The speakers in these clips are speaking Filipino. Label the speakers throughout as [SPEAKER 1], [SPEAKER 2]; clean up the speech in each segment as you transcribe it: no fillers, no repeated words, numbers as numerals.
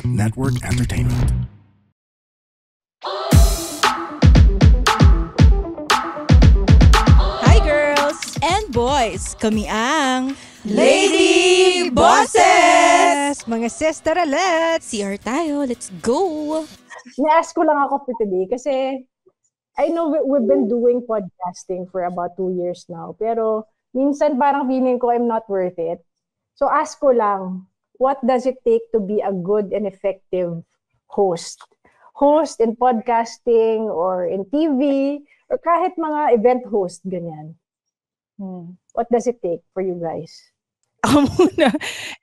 [SPEAKER 1] Network Entertainment.
[SPEAKER 2] Hi girls and boys! Kami ang
[SPEAKER 3] Lady Bosses!
[SPEAKER 4] Mga sister alert!
[SPEAKER 2] CR tayo, let's go!
[SPEAKER 3] Na-ask ko lang ako for today kasi I know we've been doing podcasting for about 2 years now, pero minsan parang feeling ko I'm not worth it. So ask ko lang, what does it take to be a good and effective host? Host in podcasting or in TV or kahit mga event host, ganyan. What does it take for you guys?
[SPEAKER 4] Ako muna.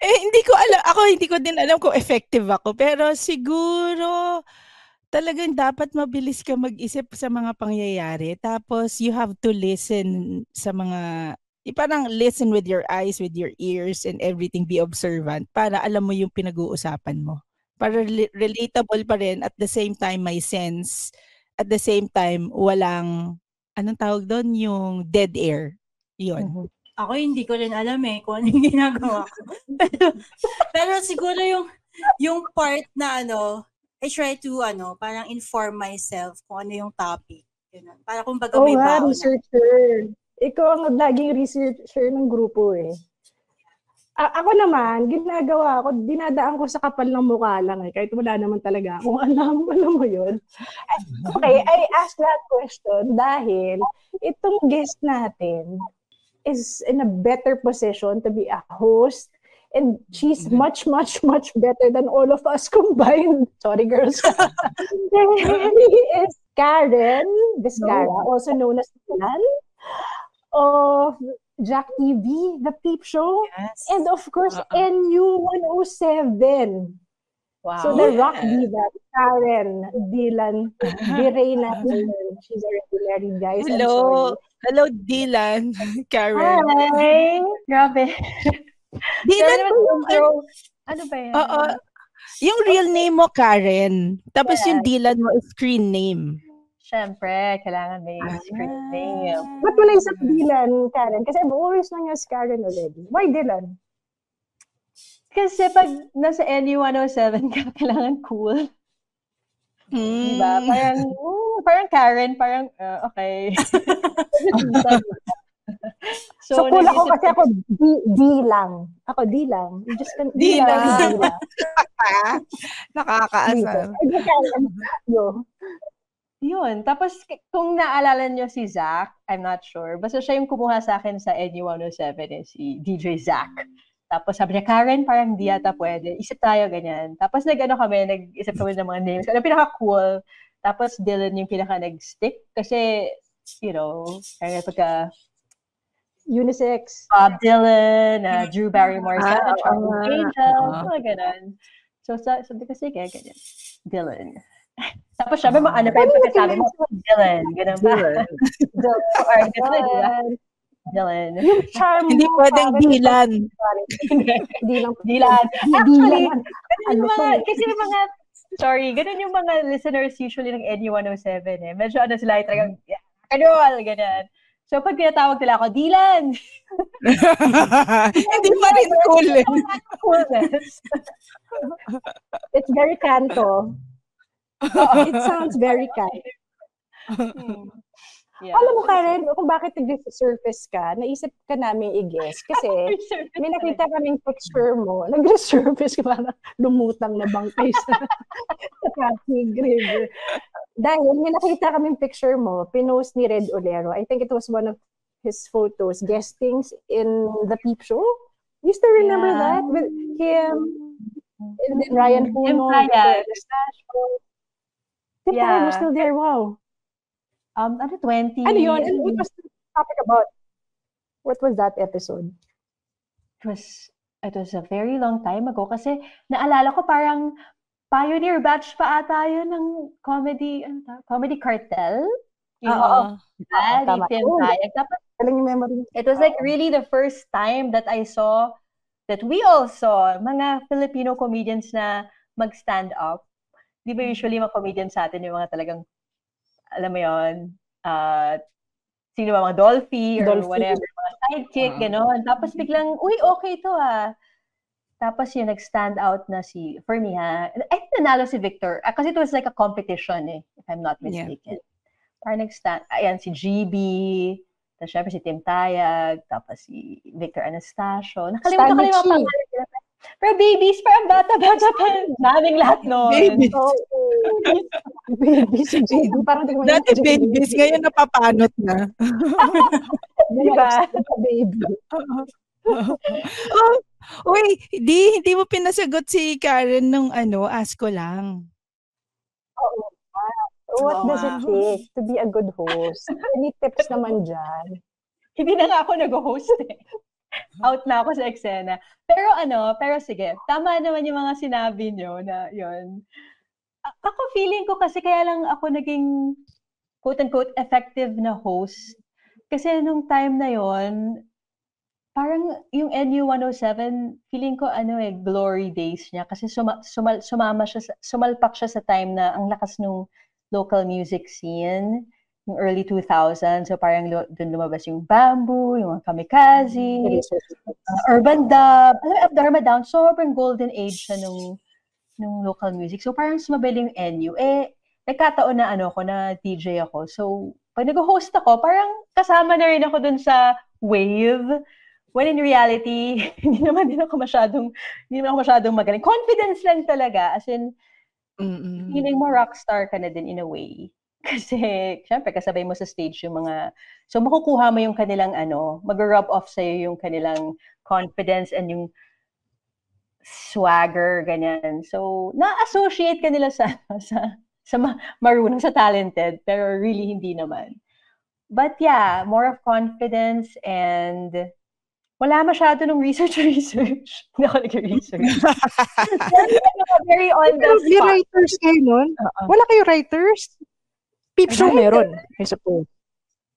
[SPEAKER 4] Hindi ko alam. Hindi ko din alam kung effective ako. Pero siguro, talagang dapat mabilis ka mag-isip sa mga pangyayari. Tapos, you have to listen sa mga, parang listen with your eyes, with your ears, and everything. Be observant para alam mo yung pinag-uusapan mo. Para relatable pa rin. At the same time, may sense. At the same time, walang, anong tawag doon? Yung dead air. Yun.
[SPEAKER 5] Ako hindi ko rin alam kung ano yung ginagawa ko. pero siguro yung part na I try to parang inform myself kung ano yung topic. Ganun. Para kumbaga may baon.
[SPEAKER 3] Researcher. Ikaw ang laging researcher ng grupo Ako naman, ginagawa ko, dinadaan ko sa kapal ng mukha lang kahit wala naman talaga akong alam mo yun. Okay, I asked that question dahil itong guest natin is in a better position to be a host, and she's much better than all of us combined. Sorry, girls. He is Karen Vizcara, also known as Lan of Jack TV, The Peep Show,
[SPEAKER 5] yes.
[SPEAKER 3] and of course NU 107.
[SPEAKER 5] Wow.
[SPEAKER 3] So the rock diva, Karen Dylan Virena. She's already married, guys.
[SPEAKER 4] Hello, Dylan. Karen.
[SPEAKER 5] Hi! Grabe.
[SPEAKER 4] Dylan,
[SPEAKER 5] ano ba yan?
[SPEAKER 4] Oo. Yung real name mo, Karen. Tapos yung Dylan mo is screen name.
[SPEAKER 5] Siyempre, kailangan may screen name.
[SPEAKER 3] Ba't wala isang Dylan, Karen? Kasi I've always known you as Karen already. Why Dylan?
[SPEAKER 5] Kasi pag nasa NU107 ka, kailangan cool. Diba? Parang Karen, parang, okay.
[SPEAKER 3] So cool ako kasi ako D lang. Ako D lang. Just D lang.
[SPEAKER 4] Nakakaasar.
[SPEAKER 5] Yun. Tapos, kung naalala nyo si Zach, I'm not sure. Basta siya yung kumuha sa akin sa NU107 si DJ Zach. Tapos sabi niya, Karen, parang di yata pwede. Isip tayo, ganyan. Tapos nag-isip kami ng mga names. Ano pinaka-cool. Tapos Dylan yung pinaka-nag-stick. Kasi, kaya pagka
[SPEAKER 3] unisex.
[SPEAKER 5] Bob Dylan, Drew Barrymore, Charlie Angel, mga ganun. So, sabi ko, sige, ganyan. Dylan. Tapos sabi mo, ano pa yung pagkasabi mo? Dylan. Ganun ba? Dylan.
[SPEAKER 3] Yung charm
[SPEAKER 4] Hindi pwedeng Dylan.
[SPEAKER 5] Dylan. Actually, ganun yung mga listeners usually ng NU107 Medyo sila talagang, ganyan. So, pag tinatawag nila ako, Dylan!
[SPEAKER 4] Hindi pa rin cool
[SPEAKER 5] Coolness.
[SPEAKER 3] It's very canto. It sounds very canto.
[SPEAKER 5] Yeah.
[SPEAKER 3] Alam mo, Karen, kung bakit nag-resurface ka, naisip ka namin i-guess. Kasi may nakita kaming picture mo. Nag-resurface ka, parang lumutang na bangkay sa Pasig River. Dahil may nakita kaming picture mo, pinost ni Red Olero. I think it was one of his photos, guestings in The Peep Show. You still remember that? With him, and then Ryan Puno, Victoria was still there, wow.
[SPEAKER 5] 20.
[SPEAKER 3] Ano yun? And what was the topic about? What was that episode?
[SPEAKER 5] It was a very long time ago kasi naalala ko parang pioneer batch pa ata yun ng comedy cartel.
[SPEAKER 3] Oo.
[SPEAKER 5] Tama. It was like really the first time that I saw, that we all saw, mga Filipino comedians na mag-stand up. Di ba usually mga comedians sa atin yung mga talagang alam mo yun, sino ba, mga Dolphy or whatever, mga sidekick, gano'n. Tapos biglang, uy, okay to Tapos yung nag-stand out na for me I think nanalo si Victor. Kasi it was like a competition if I'm not mistaken. Parang ayan, si GB, tapos syempre si Tim Tayag, tapos si Victor Anastasio. Nakalimutan ko na yung mga pangalan nila. Pero babies, parang bata-bata pa. Naming lahat noon.
[SPEAKER 4] Babies.
[SPEAKER 3] Babies. Parang
[SPEAKER 4] Dati babies, ngayon napapanot na.
[SPEAKER 5] Diba?
[SPEAKER 3] Baby.
[SPEAKER 4] Uy, hindi mo pinasagot si Karen nung ask ko lang.
[SPEAKER 3] Oo. What does it take to be a good host? Any tips naman dyan?
[SPEAKER 5] Hindi na nga ako nag-host Out na ako sa eksena. Pero sige, tama naman yung mga sinabi nyo na yun. Ako feeling ko kasi kaya lang ako naging quote-unquote effective na host. Kasi nung time na yon parang yung NU107, feeling ko glory days niya. Kasi sumalpak siya sa time na ang lakas nung local music scene. Yung early 2000s, so parang doon lumabas yung Bamboo, yung mga Kamikaze, Urban Dub, Dharma Down, sobrang golden age siya nung local music. So parang sumabay yung NU. Nagkataon na na DJ ako. So pag nag-host ako, parang kasama na rin ako dun sa wave. When in reality, hindi naman ako masyadong magaling. Confidence lang talaga. As in, feeling mo rockstar ka na din in a way. Kasi, syempre, kasabay mo sa stage yung mga... So, makukuha mo yung kanilang mag-rub off sa'yo yung kanilang confidence and yung swagger, ganyan. So, na-associate ka nila sa marunong, sa talented, pero really hindi naman. But yeah, more of confidence and wala masyado ng research. Hindi ako nag-research. Very on the spot.
[SPEAKER 3] May writers kayo nun? Wala kayo writers? Peep show meron, I suppose.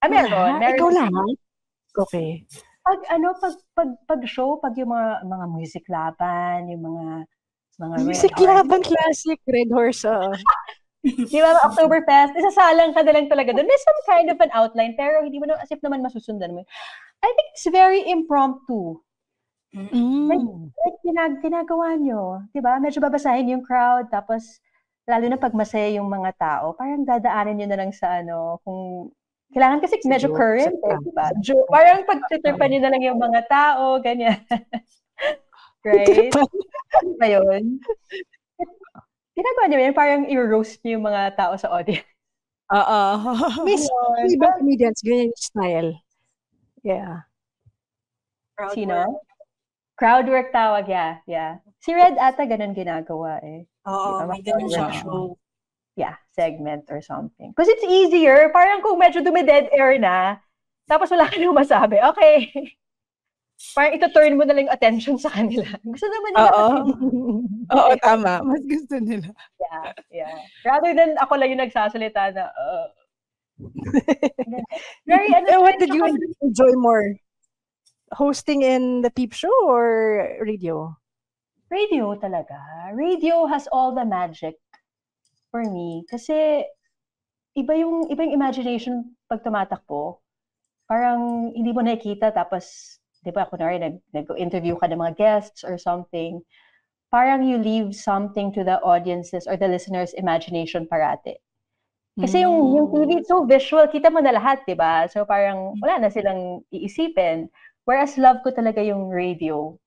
[SPEAKER 5] Meron.
[SPEAKER 3] Ikaw lang? Okay.
[SPEAKER 5] Pag show, pag yung mga music laban, yung mga
[SPEAKER 3] music laban classic, Red Horse.
[SPEAKER 5] Di ba, Oktoberfest, isasalang ka na lang talaga doon. May some kind of an outline, pero hindi mo as if naman masusundan mo. I think it's very impromptu. Like ginagawa nyo. Di ba? Medyo babasahin yung crowd, tapos lalo na pag masaya yung mga tao, parang dadaanin nyo na lang sa kung kailangan kasi medyo current, di ba? Parang pag-tripan nyo na lang yung mga tao, ganyan. Right? Ano ba yun? Ginagawa nyo yun, parang i-roast nyo yung mga tao sa audience.
[SPEAKER 3] May ibang comedians, ganyan yung style. Yeah.
[SPEAKER 5] Sino? Crowdwork tawag, yeah. Si Red ata ganun ginagawa
[SPEAKER 6] Oo, may ganun siyang show.
[SPEAKER 5] Yeah, segment or something. Because it's easier. Parang kung medyo dumi-dead air na, tapos wala ka nang masabi, okay. Parang ito-turn mo na lang yung attention sa kanila. Gusto naman nila.
[SPEAKER 4] Oo, tama. Mas gusto nila.
[SPEAKER 5] Yeah. Rather than ako lang yung nagsasalita na, very,
[SPEAKER 3] what did you enjoy more? Hosting in the Peep Show or radio?
[SPEAKER 5] Radio talaga. Radio has all the magic for me. Kasi iba yung imagination pag tumatakbo. Parang hindi mo nakikita tapos, di ba, kunwari nag-interview ka ng mga guests or something. Parang you leave something to the audiences or the listeners' imagination parate. Kasi yung TV, so visual, kita mo na lahat, di ba? So parang wala na silang iisipin. Whereas love ko talaga yung radio.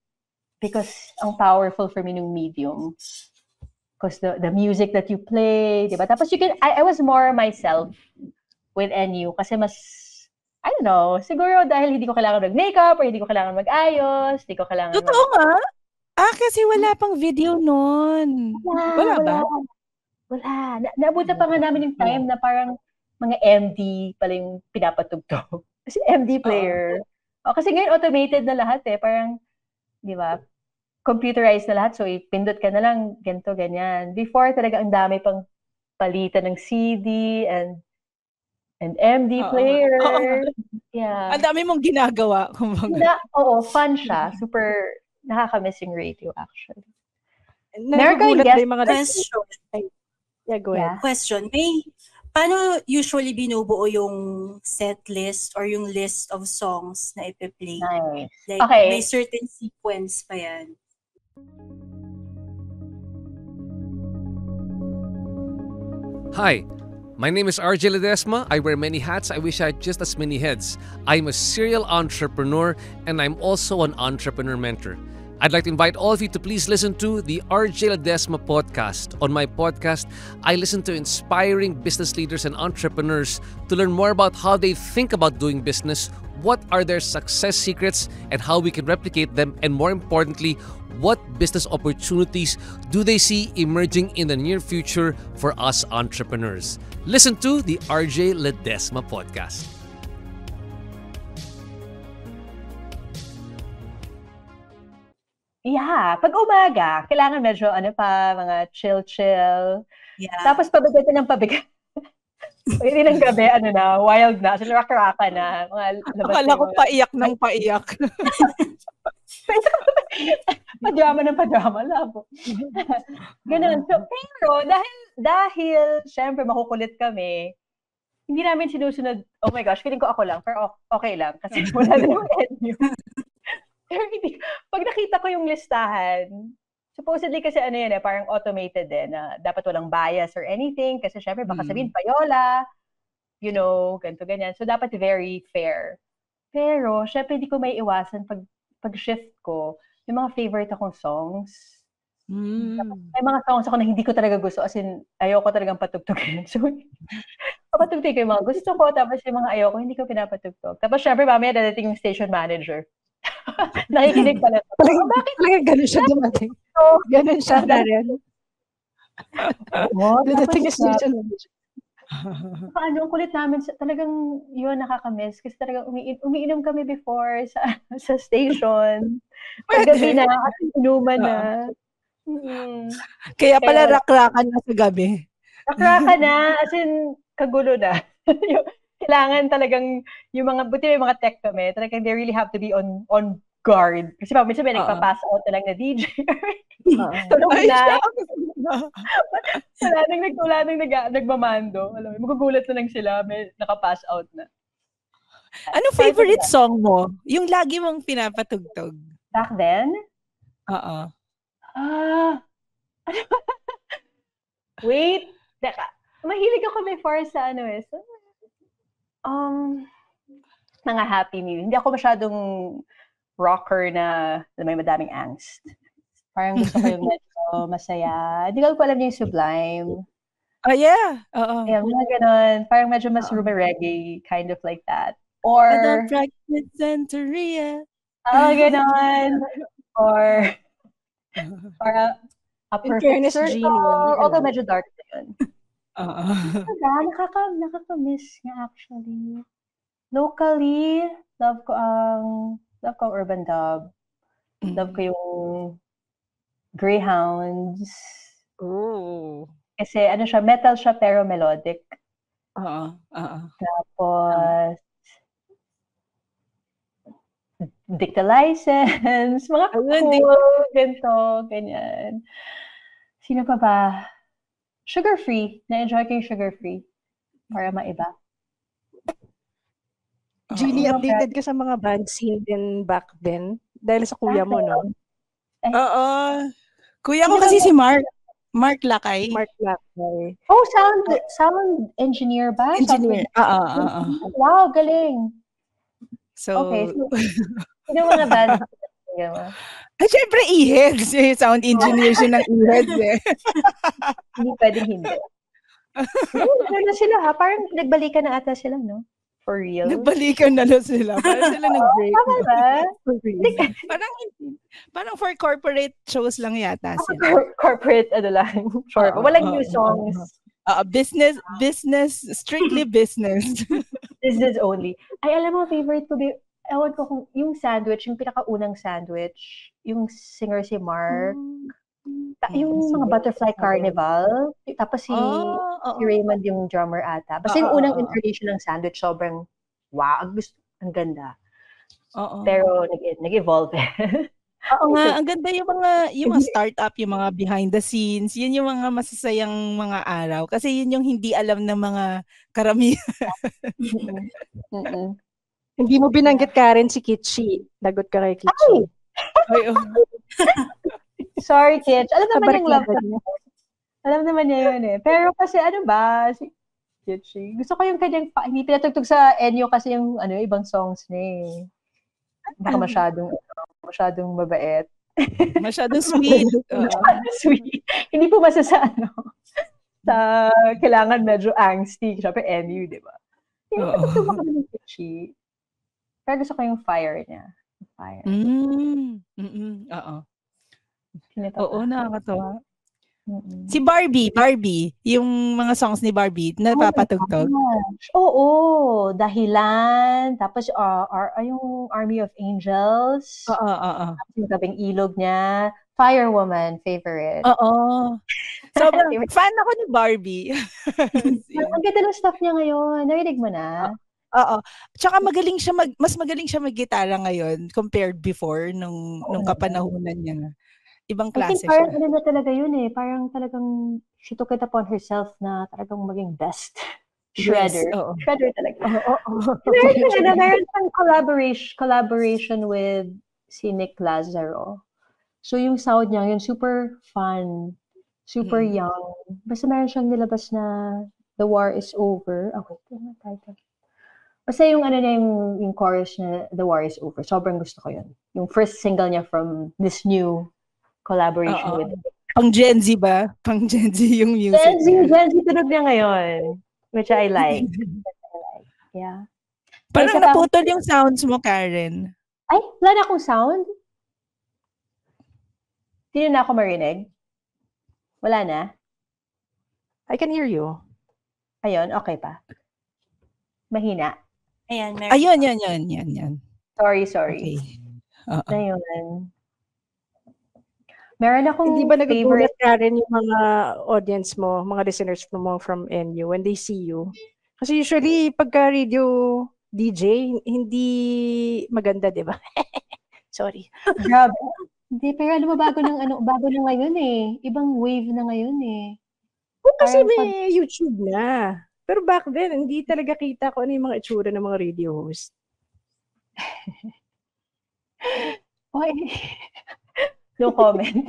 [SPEAKER 5] Because ang powerful for me nung medium. Because the music that you play, di ba? Tapos I was more myself with NU. Kasi mas, I don't know, siguro dahil hindi ko kailangan mag-makeup or hindi ko kailangan mag-ayos, hindi ko kailangan
[SPEAKER 4] Totoo nga? Kasi wala pang video nun. Wala ba?
[SPEAKER 5] Wala. Naabutan pa nga namin yung time na parang mga MD pala yung pinapatugtog. Kasi MD player. Kasi ngayon automated na lahat Parang, di ba, computerized na lahat. So, ipindot ka na lang, ganito, ganyan. Before, talaga ang dami pang palitan ng CD and MD player. Yeah.
[SPEAKER 4] Ang dami mong ginagawa.
[SPEAKER 5] Fun siya. Super nakaka-miss yung radio, actually.
[SPEAKER 3] Nagugulat ba yung mga
[SPEAKER 6] question?
[SPEAKER 3] Yeah, go ahead.
[SPEAKER 6] Question. Paano usually binubuo yung set list or yung list of songs na ipe-play?
[SPEAKER 5] Nice.
[SPEAKER 6] Like,
[SPEAKER 5] Okay.
[SPEAKER 6] may certain sequence pa yan.
[SPEAKER 7] Hi, my name is RJ Ledesma. I wear many hats. I wish I had just as many heads. I'm a serial entrepreneur and I'm also an entrepreneur mentor. I'd like to invite all of you to please listen to the RJ Ledesma podcast. On my podcast, I listen to inspiring business leaders and entrepreneurs to learn more about how they think about doing business, what are their success secrets, and how we can replicate them, and more importantly, what business opportunities do they see emerging in the near future for us entrepreneurs. Listen to the RJ Ledesma podcast.
[SPEAKER 5] Yeah, pag umaga, kailangan medyo mga chill-chill.
[SPEAKER 6] Yeah.
[SPEAKER 5] Tapos pabigat ng pabigat. Hindi ng gabi, wild na. Sila raka-raka na.
[SPEAKER 4] Akala ko paiyak ng paiyak.
[SPEAKER 5] Padrama ng padrama. Labo. Ganun. So, pero dahil syempre makukulit kami, hindi namin sinusunod, oh my gosh, feeling ko ako lang, pero okay lang. Kasi wala na yung NU. Pero hindi, pag nakita ko yung listahan, supposedly kasi parang automated na dapat walang bias or anything kasi syempre baka sabihin payola, ganito ganyan. So dapat very fair. Pero syempre hindi ko may iwasan pag shift ko, yung mga favorite akong songs. May mga songs ako na hindi ko talaga gusto, as in ayoko talagang patugtugin. So papatugtugin ko yung mga gusto ko, tapos yung mga ayoko hindi ko pinapatugtog. Tapos syempre mamaya dadating yung station manager. Nakikinig pala.
[SPEAKER 3] Bakit talaga ganun siya dumating? Ganun siya na rin. Dadating yung station manager.
[SPEAKER 5] Ang kulit namin, talagang yun nakakamiss. Kasi talagang umiinom kami before sa station. Paggabi na, at inuman na.
[SPEAKER 4] Kaya pala rakrakan na sa gabi.
[SPEAKER 5] Rakrakan na, as in, kagulo na. Kailangan talagang yung buti may mga tech kami, talagang they really have to be on guard. Kasi minsan may nagpa-pass out na lang na DJ. Tulog na. Wala nang nagmamando. Alam mo, magugulat na lang sila, may naka-pass out na.
[SPEAKER 4] Anong favorite song mo? Yung lagi mong pinapatugtog?
[SPEAKER 5] Back then?
[SPEAKER 4] Oo.
[SPEAKER 5] Wait. Mahilig ako before sa mga happy music. Hindi ako masyadong rocker na may madaming angst. Parang gusto ko yung medyo masaya. Hindi ko alam yung Sublime.
[SPEAKER 4] Oh, yeah. Oo.
[SPEAKER 5] Yeah, mga ganon. Parang medyo mas reggae, kind of like that. Or...
[SPEAKER 4] I don't practice Santeria.
[SPEAKER 5] Ganon. Or a perfect circle. Although medyo dark na yun. Nakaka-miss nga actually. Locally, love ko ang urban dub. Love ko yung Greyhounds.
[SPEAKER 4] Oh.
[SPEAKER 5] Kasi siya, metal siya pero melodic. Tapos Dicta License, mga cool, ganito, ganyan. Sino pa ba? Sugar Free. Na-enjoy ko yung Sugar Free. Para maiba.
[SPEAKER 3] Genie, updated ka sa mga band scene din back then? Dahil sa kuya mo, no?
[SPEAKER 4] Oo. Kuya ko kasi si Mark. Mark Lakay.
[SPEAKER 3] Mark Lakay.
[SPEAKER 5] Oh, sound engineer ba?
[SPEAKER 4] Engineer.
[SPEAKER 5] Wow, galing.
[SPEAKER 4] So,
[SPEAKER 5] okay. Sino mga band?
[SPEAKER 4] Siyempre, E-Heads. Sound engineer siya ng E-Heads eh.
[SPEAKER 5] Hindi pwedeng hindi. Ano sila ha? Parang nagbalikan na ata sila, no? For real.
[SPEAKER 4] Nagbalikan na sila. Parang sila nag-break.
[SPEAKER 5] Tama ba?
[SPEAKER 4] Parang for corporate shows lang yata sila.
[SPEAKER 5] Corporate, lang. Sure. Walang new songs.
[SPEAKER 4] Business, strictly business.
[SPEAKER 5] Business only. Ay, alam mo, favorite ko, ewan ko kung yung sandwich, yung pinakaunang sandwich, yung singer si Mark, yung mga Butterfly Carnival, tapos si Raymond yung drummer ata. Basta yung unang incarnation ng sandwich, sobrang wow, ang ganda. Pero nag-evolve.
[SPEAKER 4] Oo nga, ang ganda yung mga startup, yung mga behind the scenes, yun yung mga masasayang mga araw. Kasi yun yung hindi alam ng mga karamihan.
[SPEAKER 3] Hindi mo binanggit Karen si Kitchi. Lagot ka kay Kitchi.
[SPEAKER 5] Sorry, Kitch. Alam naman yung love
[SPEAKER 3] Kabarkada
[SPEAKER 5] ko.
[SPEAKER 3] niya.
[SPEAKER 5] Alam naman niya yun eh. Pero kasi ano ba, si Kitchy. Gusto ko yung kanyang, hindi pinatugtog sa Enyo kasi yung ibang songs niya eh. Baka masyadong mabait.
[SPEAKER 4] Masyadong sweet. Oo.
[SPEAKER 5] Sweet. Hindi po masa sa sa kailangan medyo angsty. Siyempre, Enyo, di ba? Hindi
[SPEAKER 4] Oo.
[SPEAKER 5] pinatugtog ako ng Kitchy. Pero gusto ko yung fire niya. Fire.
[SPEAKER 4] Oo.
[SPEAKER 5] Kinita
[SPEAKER 4] Oo,
[SPEAKER 5] ka.
[SPEAKER 4] nakakatawa.
[SPEAKER 5] Mm-mm.
[SPEAKER 4] Si Barbie, yung mga songs ni Barbie, napapatugtog.
[SPEAKER 5] Gosh. Oo, Dahilan, tapos yung Army of Angels,
[SPEAKER 4] Oo, oo.
[SPEAKER 5] tapos yung Gabing Ilog niya, Fire Woman, favorite.
[SPEAKER 4] Oo. Sobrang fan ako ni Barbie.
[SPEAKER 5] Ang ganda ng stuff niya ngayon, narinig mo na?
[SPEAKER 4] Oo. Tsaka mas magaling siya mag-gitara ngayon compared before nung kapanahunan niya. Ibang
[SPEAKER 5] I think
[SPEAKER 4] klase
[SPEAKER 5] parang
[SPEAKER 4] siya.
[SPEAKER 5] ano na talaga yun eh, parang talagang she took it upon herself na talagang maging best. Shredder.
[SPEAKER 4] Yes, oo.
[SPEAKER 5] Shredder talaga.
[SPEAKER 4] Oo.
[SPEAKER 5] Meron pang collaboration with si Nick Lazaro. So yung sound niya, yun super fun, super young. Basta meron siyang nilabas na The War is Over. Okay, ito yung title. Basta yung yung chorus niya, The War is Over. Sobrang gusto ko yun. Yung first single niya from this new collaboration
[SPEAKER 4] Oo.
[SPEAKER 5] with
[SPEAKER 4] Pang Gen Z ba? Pang Gen Z yung music.
[SPEAKER 5] Gen Z tunog niya ngayon. Which I like. Yeah.
[SPEAKER 4] Parang
[SPEAKER 5] Isa pa
[SPEAKER 4] naputol yung sounds mo, Karen.
[SPEAKER 5] Ay, wala na akong sound? Hindi na ako marinig? Wala na?
[SPEAKER 3] I can hear you.
[SPEAKER 5] Ayun, okay pa. Mahina.
[SPEAKER 6] Ayan, meron.
[SPEAKER 4] Ayun, yan.
[SPEAKER 5] Sorry.
[SPEAKER 4] Okay. Oo.
[SPEAKER 5] Ayun. Meron akong
[SPEAKER 3] Hindi ba
[SPEAKER 5] favorite.
[SPEAKER 3] nagugulat ka rin yung mga audience mo, mga listeners mo from NU when they see you? Kasi usually, pagka radio DJ, hindi maganda, di ba? Sorry.
[SPEAKER 5] Grabe. Hindi, pero alam mo, bago na ngayon eh. Ibang wave na ngayon eh.
[SPEAKER 3] Kasi
[SPEAKER 5] Parang
[SPEAKER 3] may YouTube na. Pero back then, hindi talaga kita ko ano yung mga itsura ng mga radio host.
[SPEAKER 5] Oy. No comment.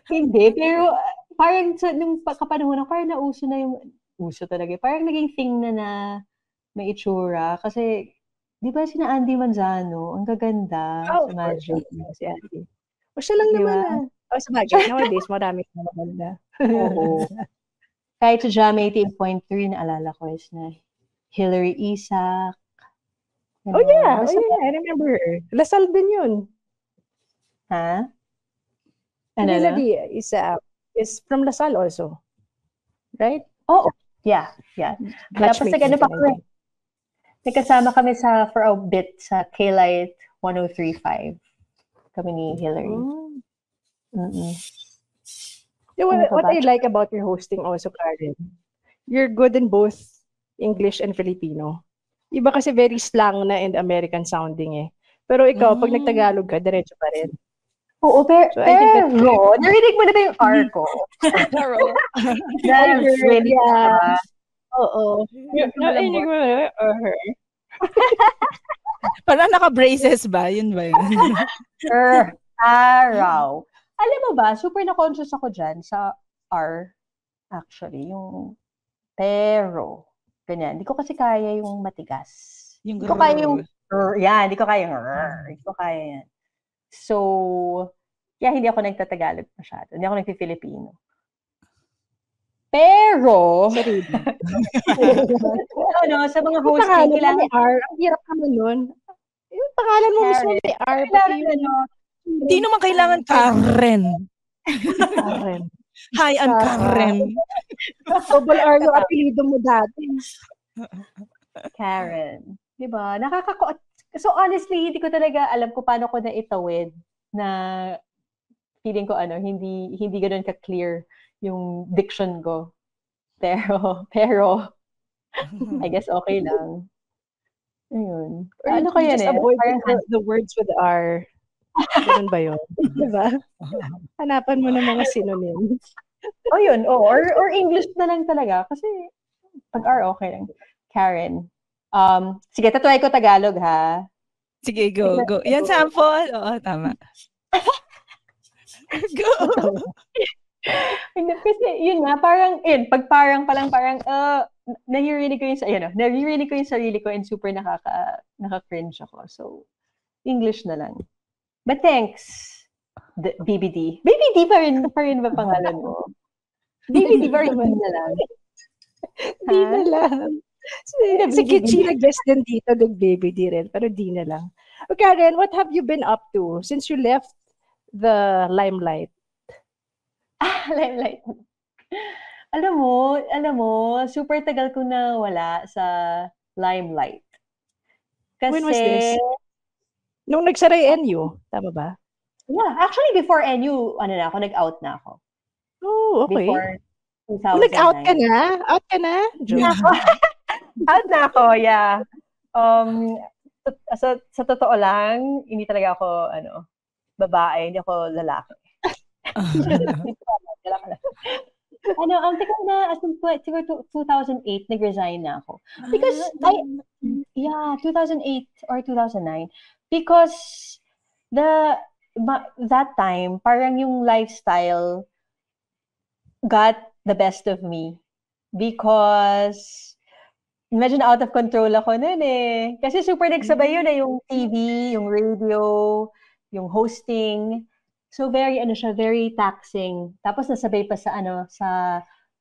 [SPEAKER 5] Hindi, pero parang nung kapanahon parang nauso na uso talaga. Parang naging thing na may itsura. Kasi, di ba sina Andy Manzano, ang gaganda sa Magic.
[SPEAKER 3] Si Andy. O siya lang
[SPEAKER 5] Di
[SPEAKER 3] naman
[SPEAKER 5] ba?
[SPEAKER 3] na. O sa bagay, nowadays, marami na maganda.
[SPEAKER 5] Oo. Kahit sa Jam 18.3, naalala ko is na Hillary Isak.
[SPEAKER 3] Oh yeah, I remember her. Lasal din yun.
[SPEAKER 5] Ha?
[SPEAKER 3] Hillary is from Lasal also. Right?
[SPEAKER 5] Oo. Yeah. Tapos nagkasama kami for a bit sa K-Light 103.5. Kami ni Hillary.
[SPEAKER 3] What I like about your hosting also, Karen, you're good in both English and Filipino. Iba kasi very slang na and American sounding eh. Pero ikaw, pag nagtagalog ka, diretso pa rin.
[SPEAKER 5] Oo, pero narinig mo na ba yung R ko?
[SPEAKER 3] Yeah. Oo. Narinig mo na
[SPEAKER 4] Parang naka-braces ba? Yun ba yun?
[SPEAKER 5] Araw. Alam mo ba, super na-conscious ako dyan sa R, actually. Yung pero, ganyan. Hindi ko kasi kaya yung matigas. Hindi ko kaya yung hindi ko kaya yung Hindi ko kaya yan. So, hindi ako nagtatagalog masyado. Hindi ako nagpi-Filipino. Pero, sa mga hosting,
[SPEAKER 3] kailangan R. Ang hirap naman nun. Yung pangalan mo mismo may R.
[SPEAKER 4] Hindi naman kailangan Karen.
[SPEAKER 3] Karen.
[SPEAKER 4] Hi, I'm Karen.
[SPEAKER 3] Double R yung apelido mo dati.
[SPEAKER 5] Karen. Diba? So honestly, hindi ko talaga alam kung paano ko na itawid na feeling ko hindi ganoon ka-clear yung diction ko. Pero I guess okay lang. Ayun. Ano kaya
[SPEAKER 3] just avoid the words with R. Ganun ba yun? Diba? Hanapan mo ng mga synonyms.
[SPEAKER 5] Yun. Or English na lang talaga. Kasi pag R, okay lang. Karen. Sige, tatuloy ko Tagalog, ha?
[SPEAKER 4] Sige, go. Yan, sample. Oo, tama. Go!
[SPEAKER 5] Kasi yun nga, parang, pag parang pa lang, parang, naririnig ko yung sarili ko and super naka-cringe ako. So, English na lang. But thanks, BBD. BBD pa rin ba pangalan mo? BBD pa rin na lang.
[SPEAKER 3] Di na lang. Si Kitchi nag-guest din dito, nag-BBD rin, pero di na lang. O Karen, what have you been up to since you left the limelight?
[SPEAKER 5] Limelight. Alam mo, super tagal ko na wala sa limelight. Kasi,
[SPEAKER 3] When was this? Nung nagsara yung NU, tama ba?
[SPEAKER 5] yeah, actually before NU, nag-out na ako.
[SPEAKER 3] Oh, okay.
[SPEAKER 5] Before 2009.
[SPEAKER 3] Nag-out ka na? Out ka na?
[SPEAKER 5] Out na ako, yeah. Sa totoo lang, hindi talaga ako, babae, hindi ako lalaki. Teka na, siguro 2008, nag-resign na ako. Because, 2008 or 2009. Because, that time, parang yung lifestyle got the best of me. Because, imagine out of control ako nun eh. Kasi super nagsabay yun yung TV, yung radio, yung hosting. So very very taxing. Tapos nasabay pa sa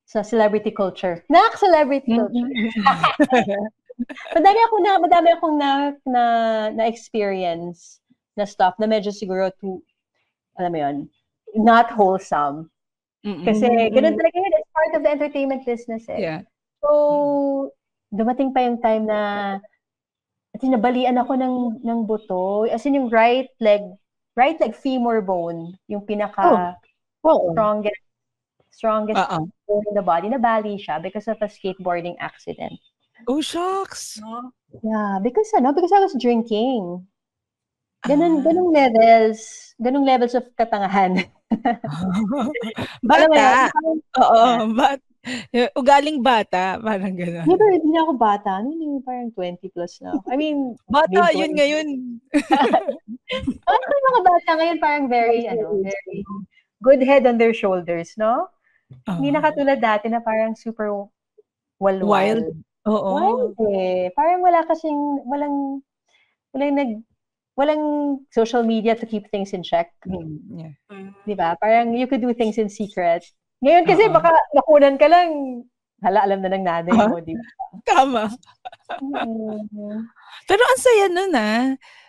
[SPEAKER 5] celebrity culture. Celebrity culture. madami akong na experience na stuff na medyo siguro alam mo yun, not wholesome. Kasi ganun talaga yun, it's part of the entertainment business eh.
[SPEAKER 4] Yeah.
[SPEAKER 5] So dumating pa yung time na nabalian ako ng buto. As in yung right leg femur bone, yung pinaka strongest bone in the body, nabali siya because of a skateboarding accident.
[SPEAKER 4] Oh, shucks!
[SPEAKER 5] Yeah, because I was drinking. Ganung levels of katangahan.
[SPEAKER 4] Bata! Oo, ugaling bata, parang gano'n.
[SPEAKER 5] Hindi ako bata. Parang 20 plus na. I mean,
[SPEAKER 4] bata, yun ngayon.
[SPEAKER 5] Mga bata ngayon parang very good head on their shoulders, no? Hindi na katulad dati na parang super wild.
[SPEAKER 4] Oo.
[SPEAKER 5] Wild eh. Parang walang social media to keep things in check.
[SPEAKER 4] Yeah.
[SPEAKER 5] Diba? Parang you could do things in secret. Ngayon kasi baka nakunan ka lang, alam na ng nanay mo, di ba?
[SPEAKER 4] Tama. Pero ang saya nun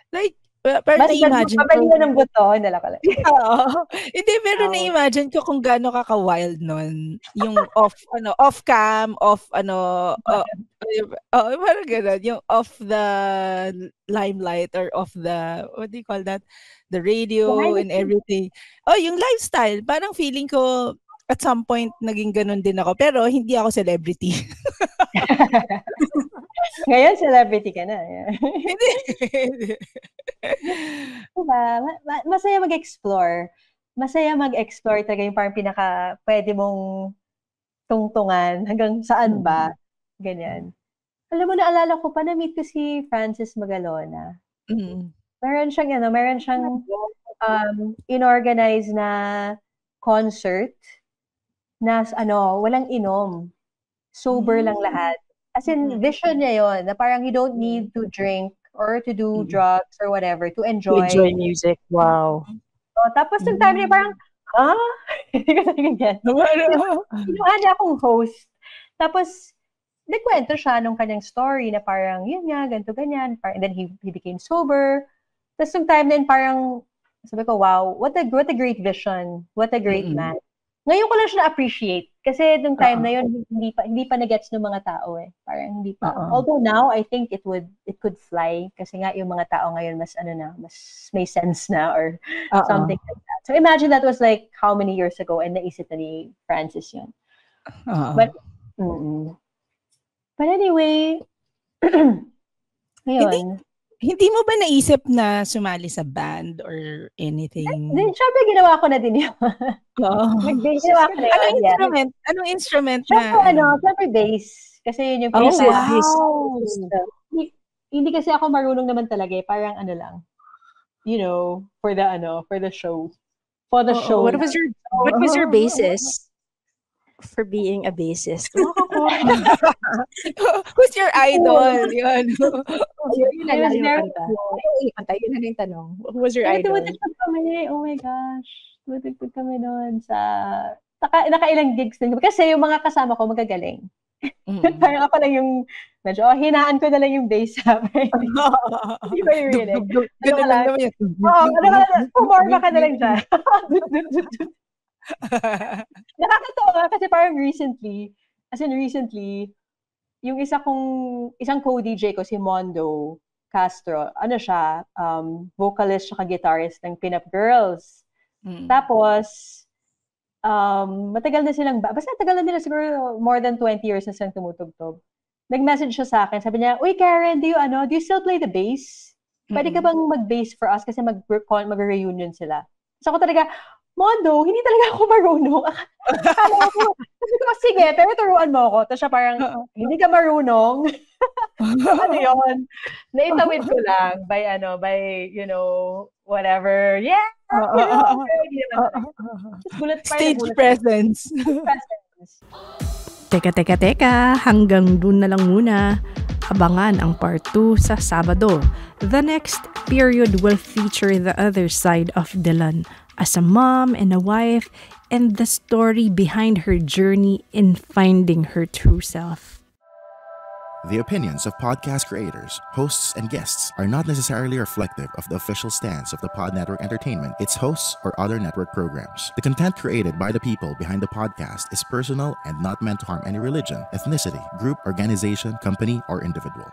[SPEAKER 4] Like, pero na-imagine ko.
[SPEAKER 5] Mabaliwan ng buto, nalaka lang.
[SPEAKER 4] Oo. Hindi, pero na-imagine ko kung gaano ka-wild nun. Yung off-cam, parang gano'n. Yung off the limelight or off the, what do you call that? The radio and everything. Oh, yung lifestyle. Parang feeling ko, at some point, naging ganun din ako. Pero hindi ako celebrity.
[SPEAKER 5] Ngayon, celebrity ka na.
[SPEAKER 4] Hindi.
[SPEAKER 5] Diba? Masaya mag-explore. Masaya mag-explore talaga yung parang pwede mong tungtungan. Hanggang saan ba? Ganyan. Alam mo, naalala ko pa, na-meet ko si Francis Magalona. Meron siyang inorganize na concert na walang inom. Sober lang lahat. As in, vision niya yon na parang you don't need to drink or to do drugs or whatever to enjoy.
[SPEAKER 3] Music. Wow.
[SPEAKER 5] Tapos yung time niya parang, hindi ko talaga get. Kinuha niya akong host. Tapos, nagkwento siya nung kanyang story na parang, yun nga, ganito, ganyan. And then he became sober. Tapos yung time na yun, parang, sabi ko, wow, what a great vision. What a great man. Ngayon ko lang siya na-appreciate. Kasi nung time na yun, hindi pa na-gets ng mga tao eh. Parang hindi pa. Although now, I think it could fly. Kasi nga yung mga tao ngayon mas may sense na or something like that. So imagine that was like how many years ago and naisip na ni Francis yun. But anyway, ngayon.
[SPEAKER 4] Hindi mo ba naisip na sumali sa band or anything?
[SPEAKER 5] Then, syempre, ginawa ko na din yun. Ginawa ko na yun.
[SPEAKER 4] Anong instrument
[SPEAKER 5] syempre, syempre bass. Kasi yun yung
[SPEAKER 4] wow.
[SPEAKER 5] Hindi kasi ako marunong naman talaga eh. Parang lang. for the show. For the show.
[SPEAKER 3] What was your basis for being a bassist?
[SPEAKER 4] Who's your idol? Yun.
[SPEAKER 3] Yun na lang yung kanta. Yun na lang yung tanong. Who was your idol?
[SPEAKER 5] Tumutugtog kami. Oh my gosh. Tumutugtog kami doon sa... Nakailang gigs din. Kasi yung mga kasama ko magagaling. Parang ako lang yung... Medyo, hinaan ko na lang yung bass sabi. Hindi ba yung really?
[SPEAKER 4] Ganun lang naman yun.
[SPEAKER 5] Pumorma ka na lang dyan. Nakakatawa kasi parang recently, yung isang co-DJ ko, si Mondo Castro, siya, vocalist siya guitarist ng Pinup Girls. Tapos, matagal na silang, basta tagal na nila siguro more than 20 years na silang tumutugtog. Nag-message siya sa akin, sabi niya, "Uy Karen, do you still play the bass? Pwede ka bang mag-bass for us kasi mag-reunion sila?" So ako talaga, Mondo, hindi talaga ako marunong. Sabi ko, sige, pero turuan mo ako. Tapos siya parang, hindi ka marunong. Ano yun? Naitawid ko lang by, whatever. Yeah!
[SPEAKER 4] Stage presence.
[SPEAKER 3] Teka. Hanggang dun na lang muna. Abangan ang part 2 sa Sabado. The next period will feature the other side of Dylan as a mom and a wife and the story behind her journey in finding her true self.
[SPEAKER 1] The opinions of podcast creators, hosts, and guests are not necessarily reflective of the official stance of the Pod Network Entertainment, its hosts, or other network programs. The content created by the people behind the podcast is personal and not meant to harm any religion, ethnicity, group, organization, company, or individual.